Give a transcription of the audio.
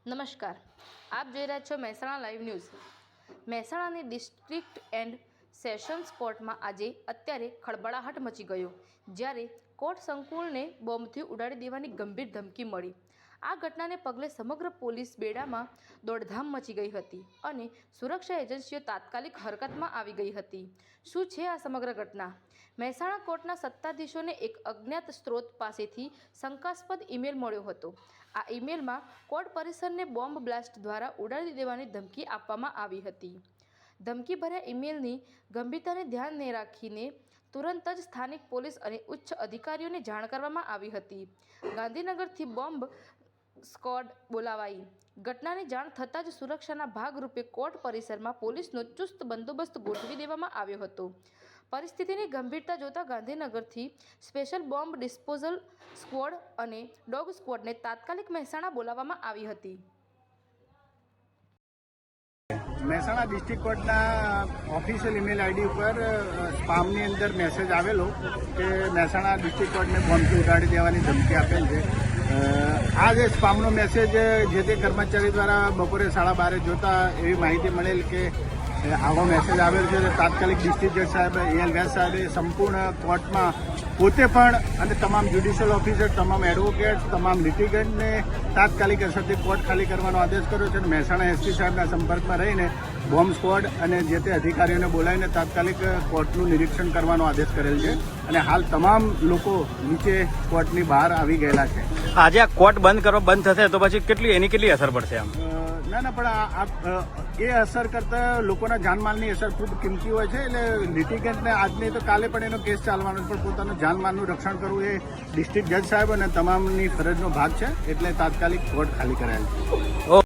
નમસ્કાર, આપ જોઈ રહ્યા છો મહેસાણા લાઈવ ન્યૂઝ। મહેસાણાની ડિસ્ટ્રિક્ટ એન્ડ સેશન્સ કોર્ટમાં આજે અત્યારે ખળબળાહટ મચી ગયો, જ્યારે કોર્ટ સંકુલને બોમ્બથી ઉડાડી દેવાની ગંભીર ધમકી મળી। આ ઘટનાને પગલે સમગ્ર પોલીસ બેડામાં દોડધામ મચી ગઈ હતી અને સુરક્ષા એજન્સીઓ તાત્કાલિક હરકતમાં આવી ગઈ હતી। શું છે આ સમગ્ર ઘટના? મહેસાણા કોર્ટના સત્તાધીશોને એક અજ્ઞાત સ્ત્રોત પાસેથી શંકાસ્પદ ઈમેલ મળ્યો હતો। આ ઈમેલમાં કોર્ટ પરિસરને બોમ્બ બ્લાસ્ટ દ્વારા ઉડાડી દેવાની ધમકી આપવામાં આવી હતી। ધમકી ભર્યા ઈમેલની ગંભીરતાને ધ્યાને રાખીને તુરંત જ સ્થાનિક પોલીસ અને ઉચ્ચ અધિકારીઓને જાણ કરવામાં આવી હતી। ગાંધીનગરથી બોમ્બ સ્ક્વોડ બોલાવાઈ। ઘટનાની જાણ થતાં જ સુરક્ષાના ભાગરૂપે કોર્ટ પરિસરમાં પોલીસનો ચુસ્ત બંદોબસ્ત ગોઠવી દેવામાં આવ્યો હતો। પરિસ્થિતિની ગંભીરતા જોતા ગાંધીનગરથી સ્પેશિયલ બોમ્બ ડિસ્પોઝલ સ્ક્વોડ અને ડોગ સ્ક્વોડને તાત્કાલિક મહેસાણા બોલાવવામાં આવી હતી। મહેસાણા ડિસ્ટ્રિક્ટ કોર્ટના ઓફિશિયલ ઈમેલ આઈડી ઉપર સ્પામની અંદર મેસેજ આવેલો કે મહેસાણા ડિસ્ટ્રિક્ટ કોર્ટને બોમ્બથી ઉડાડી દેવાની ધમકી આપેલ છે। આ જે સ્પામનો મેસેજ જે તે કર્મચારી દ્વારા બપોરે 12:30 જોતા એવી માહિતી મળેલ કે આવો મેસેજ આવેલ છે। તાત્કાલિક ડિસ્ટ્રિક્ટ જજ સાહેબ AL વ્યાસ સાહેબે સંપૂર્ણ કોર્ટમાં પોતે પણ અને તમામ જ્યુડિશિયલ ઓફિસર, તમામ એડવોકેટ, તમામ લિટિગન્ટને તાત્કાલિક અસરથી કોર્ટ ખાલી કરવાનો આદેશ કર્યો છે। મહેસાણા SP સાહેબના સંપર્કમાં રહીને બોમ્બ સ્ક્વોડ અને જે તે અધિકારીઓને બોલાવીને તાત્કાલિક કોર્ટનું નિરીક્ષણ કરવાનો આદેશ કરેલ છે અને હાલ તમામ લોકો નીચે કોર્ટની બહાર આવી ગયેલા છે। આજે આ કોર્ટ બંધ થશે તો પછી એની કેટલી અસર પડશે? આમ ના પણ એ અસર કરતા લોકોના જાનમાલની અસર ખૂબ કિંમતી હોય છે। એટલે લિટિગન્ટને આજની તો કાલે પણ એનો કેસ ચાલવાનો છે, પણ પોતાનું જાનમાલનું રક્ષણ કરવું એ ડિસ્ટ્રિક્ટ જજ સાહેબ અને તમામની ફરજનો ભાગ છે, એટલે તાત્કાલિક કોર્ટ ખાલી કરાયેલ છે।